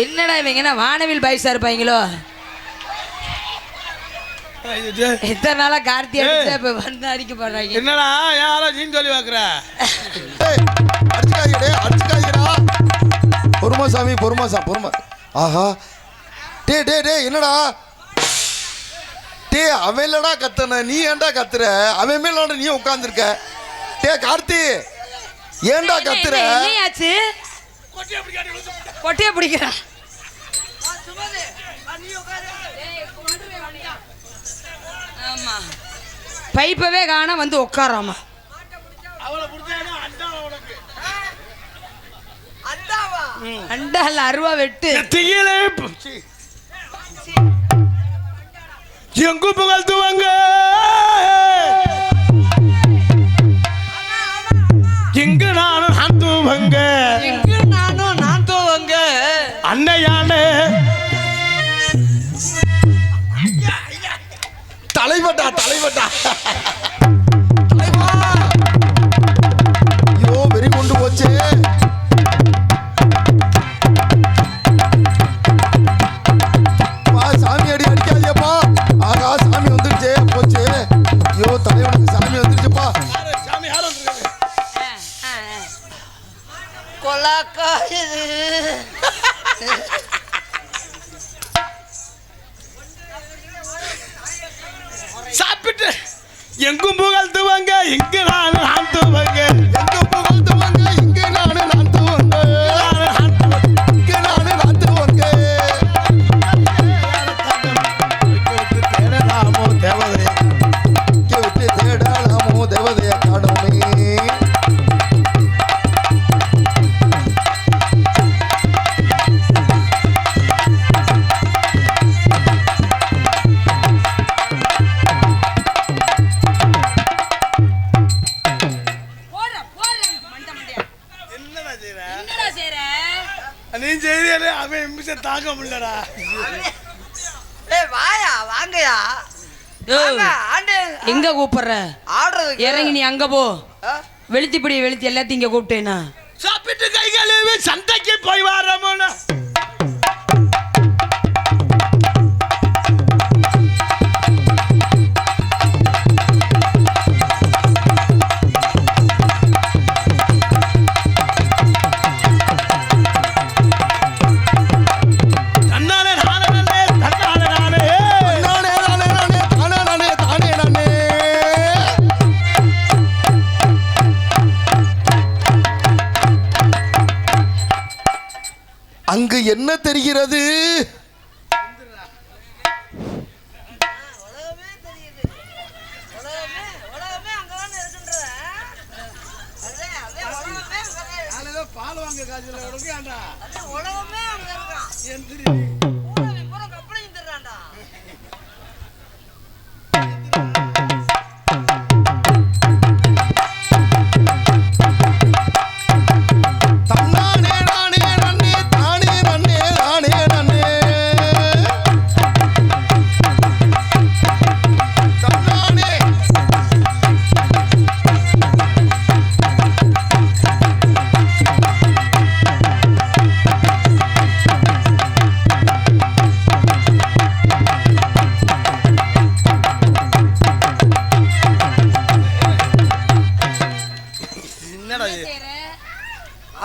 என்னடா இவங்க என்ன வானவில் பாய்ஸா இருப்பாங்களோ? எத்தனை நாளா கார்த்தி அடிச்சா இப்ப வந்து அடிக்க போடுறாங்க. என்னடா யாரோ நீ சொல்லி பாக்குற? பொறுமா சாமி, பொறுமா பொறுமா. ஆஹா, டே டே டே என்னடா டே, அவன் இல்லடா கத்துன, நீ ஏன்டா கத்துற? அவன் மேல நீ உட்கார்ந்துருக்க. டே கார்த்தி, ஏன்டா கத்துற? என்னையாச்சு? கொட்டையை பிடிக்கிறா. ஆமா, பைப்பவே காண வந்து உட்காராமா. அண்டால அருவா வெட்டு. எங்கு புகழ்த்துவாங்க, இங்கு நானும் நான் தூவங்க, இங்கு நானும் நான் தூவங்க. அன்னையான தலைவட்டா தலைவட்டா தலைவா. ஐயோ வெறி கொண்டு போச்சே. சாமி அடி அடிக்காதியப்பா. ஆகா சாமி வந்துருச்சே, போச்சு. ஐயோ தலைவனுக்கு சாமி வந்துருச்சுப்பா. சாமி யாரும் வந்துருக்காங்க. கொலாக்கா சாப்பிட்டு எங்கும் புகழ்த்துவாங்க, இங்கு நானும் நான் தூவங்க, எங்கும் புகழ்த்துவாங்க, இங்கு நானும் நான் தூவங்க, இங்கு நானும் நான் தூவங்க. தேடலாமோ தேவதையா, விட்டு தேடலாமோ தேவதையா காணோமே. நீ செய்தியாலே அவன் நிமிஷம் தாங்க முடியலடா. வாயா வாங்கயா. எங்க கூப்பிடுற? இறங்கி நீ அங்க போ. வெளுத்திப்படி வெளுத்தி எல்லாத்தையும் இங்க கூப்பிட்டேனா? சாப்பிட்டு கை கழுவி சந்தைக்கு போய் வரோம்னா அங்கு என்ன தெரிகிறது? பால் வாங்க காசுல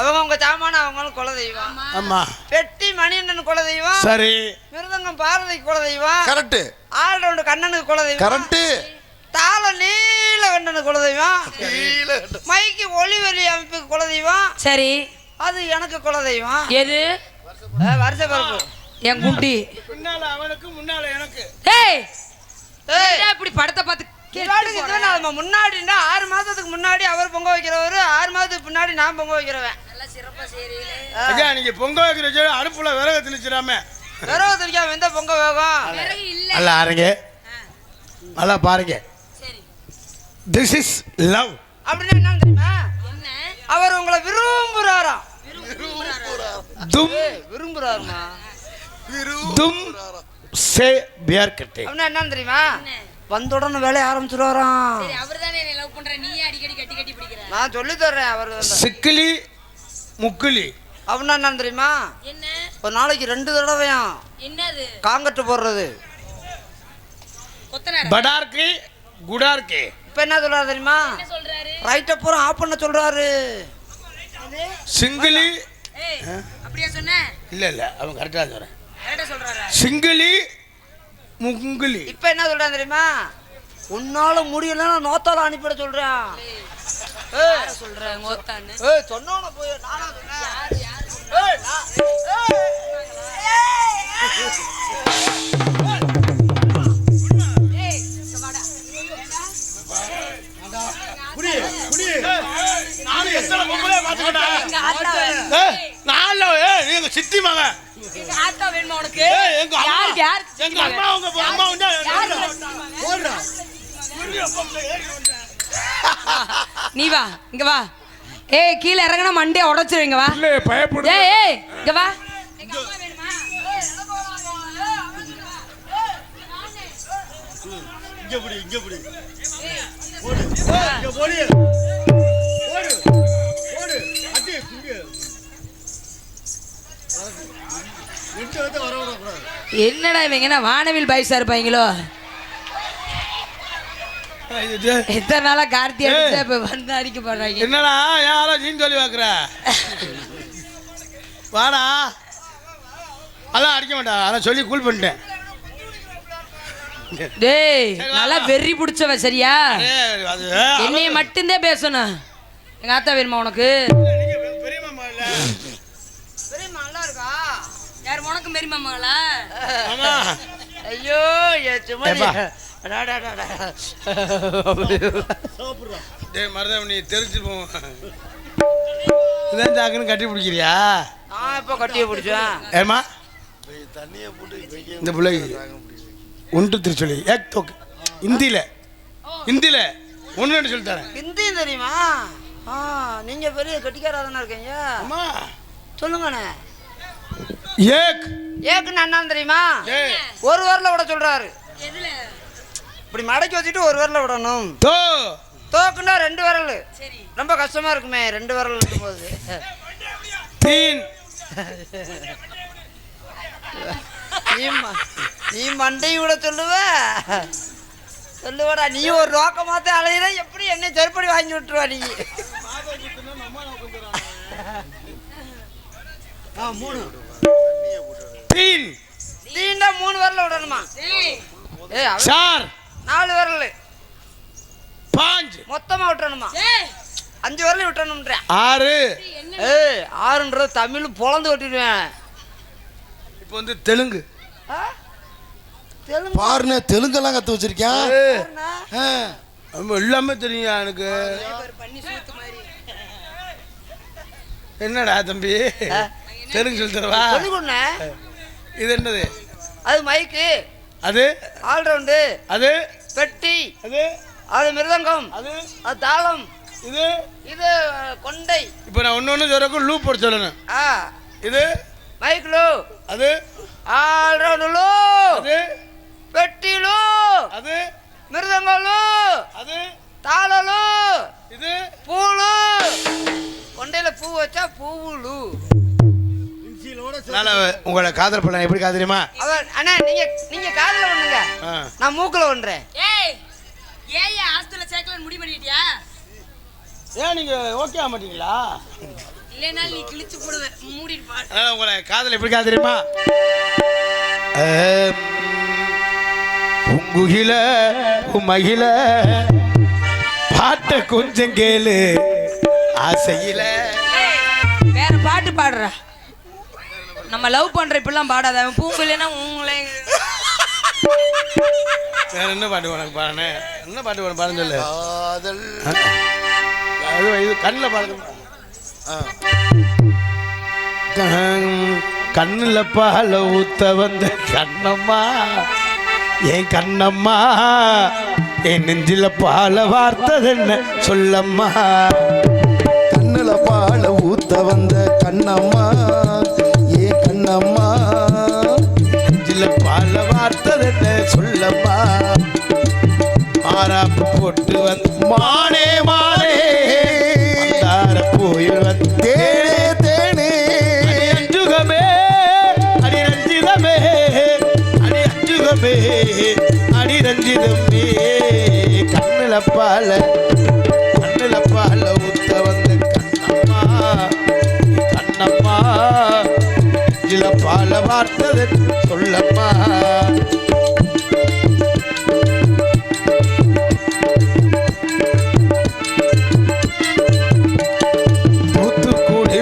அவங்க சாமான அவங்களும் குல தெய்வம். ஆமா. பெட்டி மணியண்ணன் குல தெய்வம். சரி. மிருதங்கம் பாரதி குல தெய்வம். கரெக்ட். ஆல்ரவுண்ட் கண்ணனுக்கு குல தெய்வம். கரெக்ட். தாள நீலகண்டனுக்கு குல தெய்வம். மைக்கு ஒளிவெளி அமைப்புக்கு குல தெய்வம். சரி, அது எனக்கு குல தெய்வம். எது? வருஷ பரப்பு என் குட்டி. முன்னால அவனுக்கு முன்னால எனக்கு. ஏய் ஏய் இப்படி படத்தை பார்த்து முன்னாடினா 6 மாசத்துக்கு முன்னாடி அவர் பொங்க வைக்கிறவர், 6 மாசத்துக்கு பின்னாடி நான் பொங்க வைக்கிறவன். நல்லா சிறப்பா செய்றீங்களே. நீங்க பொங்க வைக்கிற அடுப்புல விறகு திணிச்சிராம. விறகு திணிக்காம எந்த பொங்க வேகும்? நல்லா ஆரங்க, நல்லா பாருங்க. சரி, திஸ் இஸ் லவ். அப்படின்னா என்ன தெரியுமா? என்ன? அவர் உங்களை விரும்புறாராம். தும் விரும்புறாருமா? தும் சே பியர் கட்டே. அப்படின்னா என்ன தெரியுமா? வந்த உடனே வேலைய ஆரம்பிச்சுடுவாராம். சரி, அவர்தானே என்னை லவ் பண்ற, நீயே அடிக்கடி கட்டி கட்டி பிடிக்கிற. நான் சொல்லி தர்றேன். அவர் சிக்கிலி முக்குலி அப்படின்னா என்ன தெரியுமா? என்ன ஒரு நாளைக்கு 2 தடவையும் என்னது காங்கட்டு போடுறது. கொத்தனார் படார்க்கு குடார்க்கு. இப்ப என்ன சொல்றாரு தெரியுமா? என்ன சொல்றாரு? ரைட்ட பூரா ஆஃப் பண்ண சொல்றாரு. சிங்கிளி. ஏய் அப்படியே சொன்ன? இல்ல அவன் கரெக்டா சொல்றேன். கரெக்டா சொல்றாரா? சிங்கிளி முங்குலி. இப்ப என்ன சொல்றான் தெரியுமா? உன்னால முடியலன்னா நோத்தால அனுப்பிட சொல்றான். யார சொல்ற மோத்தான்னு? ஏய் சொன்னவன போய் நானா சொன்னேன்? ஏய் நானும் எத்தனை பொம்பளை பாத்துக்கிட்டேன். எங்க ஆத்தா நான்ல நீங்க சித்தி மகன். எங்க ஆத்தா வேணுமா உனக்கு? எங்க அம்மா யார் எங்க அம்மா உங்க அம்மா வந்து போடுறா. நீ வா இங்க வா. ஏய் கீழ இறங்குனா மண்டைய உடைச்சிருவீங்க வா. இல்ல பயப்படு. ஏய் இங்க வா. எங்க அம்மா வேணுமா? இங்க புடி போடு இங்க போடு அடி குங்க ரெண்டு வந்து வர கூடாது. என்னடா இவங்க என்ன வானவில் பாய்ஸா இருப்பாங்களோ? எத்தனை நாளா கார்த்தி அடிச்சா இப்ப வந்து அடிக்க போடுறாங்க. என்னடா யாரோ நீ சொல்லி பாக்குற? வாடா. அதான் அடிக்க மாட்டா. அதான் சொல்லி கூல் பண்ணிட்டேன். டேய் நல்லா வெறி பிடிச்சவ சரியா? அது என்னைய மட்டும்தான் பேசணும். எங்க ஆத்தா வேணுமா உனக்கு? பெரிய மாமா இல்ல. பெரியம்மா நல்லா இருக்கா? யார் உனக்கு பெரிய மாமாங்களா? மாமா ஐயோ சும்மா ஏப்பா. டேய் மருதம் நீ தெரிஞ்சு போ. இதான் தாக்குன்னு கட்டி பிடிக்கிறியா? நான் இப்ப கட்டிய பிடிச்சேன். ஏமா தண்ணியை போட்டு இந்த பிள்ளைக்கு ஒன்று திருச்சொல்லி ஏக் தோக்கு ஹிந்தியில் ஒன்று ரெண்டு சொல்லி தரேன். ஹிந்தியும் தெரியுமா? நீங்க பெரிய கட்டிக்காரதானே இருக்கீங்க. அம்மா சொல்லுங்கண்ணே. ஏக் ஏக்குன்னு அண்ணா தெரியுமா? ஏய் ஒரு வரல விட சொல்றாரு. எதுல? இப்படி மடக்கி வச்சுட்டு ஒரு வரல விடணும். தோ தோக்குன்னா 2 விரல். சரி ரொம்ப கஷ்டமா இருக்குமே 2 விரல் இருக்கும்போது. தீன் நீ மண்டையும் விட சொல்லுவடா. நீ ஒரு நோக்கமாத்த அலையிற எப்படி என்னை செருப்படி வாங்கி விட்டுருவா நீ. தீன் தீண்டா 3 விரல விடணுமா? ஏய் அவன் சார் 4 விரல் பாஞ்ச் மொத்தமா விட்டுறணுமா? 5 விரல் விட்டணும்ன்றேன். 6. ஏய் 6ன்றது தமிழ் பொழந்து கட்டிடுவேன். இப்போ வந்து தெலுங்கு. தெலுங்கு பாருண்ணே தெலுங்கெல்லாம் கத்து வச்சிருக்கேன். எல்லாமே தெரியும் எனக்கு. என்னடா தம்பி தெலுங்கு சொல்லி தரவா? சொல்லிக்கொண்ணே. இது என்னது? அது மைக்கு. அது ஆல்ரவுண்டு. அது பெட்டி. அது அது மிருதங்கம். அது அது தாளம். இது இது கொண்டை. இப்போ நான் ஒன்று சொல்றதுக்கு லூப் போட்டு சொல்லணும். இது மைக் லூ. அது ஆல்ரவுண்டு லூ. அது பெட்டி லூ. அது மிருதங்கம் லூ. அது தாள லூ. இது பூலு. கொண்டையில பூ வச்சா பூவுலு. உங்களை காதல் பண்ண எப்படி காதலியுமா? அவர் அண்ணா நீங்க காதுல ஒண்ணுங்க, நான் மூக்குல ஒன்றேன். ஏய் ஏய் ஹாஸ்டல்ல சேர்க்கலன்னு முடிவு பண்ணிட்டியா? ஏன் நீங்க ஓகே ஆக மாட்டீங்களா? இல்லைனா நீ கிழிச்சு போடுவ. மூடிட்டு பா. அதனால உங்களை காதல் எப்படி காதலியுமா? உங்குகில உமகில பாட்ட கொஞ்சம் கேளு ஆசையில. வேற பாட்டு பாடுற. நம்ம லவ் பண்ற இப்பெல்லாம் பாடாத. அவன் பூங்குலனா உங்களே. வேற என்ன பாட்டு உனக்கு பாடுனே? என்ன பாட்டு உனக்கு பாடுன்னு சொல்லு. காதல் அது இது கண்ணில் பாடுது. கண்ணுல பால ஊத்த வந்த கண்ணம்மா என் கண்ணம்மா என் நெஞ்சில பால வார்த்ததென்ன சொல்லம்மா. கண்ணுல பால ஊத்த வந்த கண்ணம்மா ஏ கண்ணம்மா நெஞ்சில பால வார்த்ததென்ன சொல்லம்மா. மாறாப்பு போட்டு வந்து மானே மானே போய் வந்து தேனே அடி ரஞ்சிதமே கண்ணுல பால ஊத்த வந்து கண்ணம்மா கண்ணம்மா இதில பால வார்த்தது சொல்லம்மா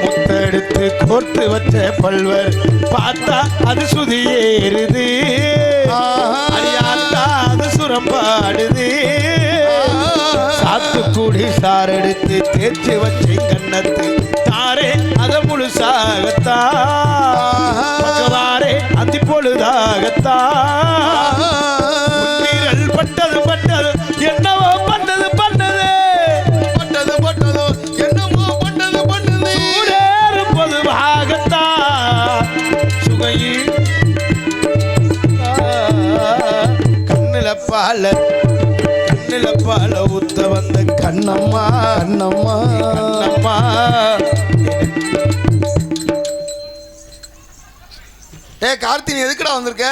முத்தெடுத்து கோர்த்து வச்ச பல்வர் பார்த்தா அது சுதியேறுது அடியாத்தா அது சுரம்பாடுது சாத்துக்குடி சாரெடுத்து தேய்ச்சி வச்ச கண்ணத்து தாரே அத முழுசாகத்தா பக்கவாரே அத்தி பொழுதாகத்தா பட்டது என்னவோ பண்ணது என்னமோ பண்ணது சூடேறு பொதுவாகத்தா சுகையில் கண்ணுல பால ஊத்த வந்த கண்ணம்மா கார்த்தி நீ எதுக்குடா வந்திருக்க?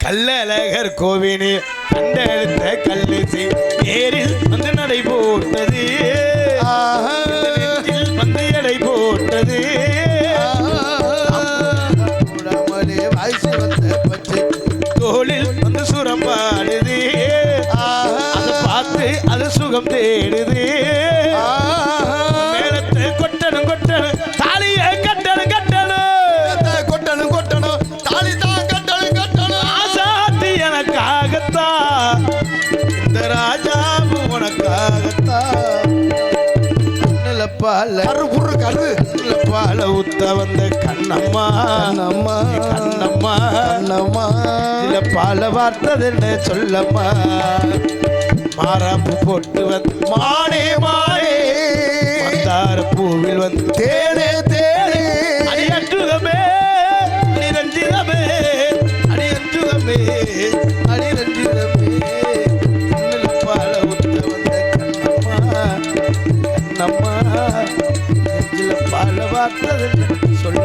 கல்லழகர் கோவினி கண்டெடுத்த கல்லிசை நேரில் வந்து நடை போட்டது வந்து எடை போட்டது வாய்ச்சி வந்த பச்சை தோளில் வந்து சுரம்பாடுது அதை பார்த்து அது சுகம் தேடுது மேலத்தை கொட்டணும் தாலியை கட்டணும் தாலி தான் கட்டணும் ஆசாத்தி எனக்காகத்தான் இந்த ராஜாவு உனக்காகத்தான் கண்ணுல பால ஊத்த வந்த கண்ணம்மா இதுல பால வார்த்தது என்ன சொல்லம்மா மாறாப்பு போட்டு வந்து மானே மந்தார பூவில் வந்து தேனே அடியற்றுகமே அடிரஞ்சிதமே கண்ணுல பால ஊத்த வந்த கண்ணம்மா நெஞ்சில பால வார்த்தது சொல்ல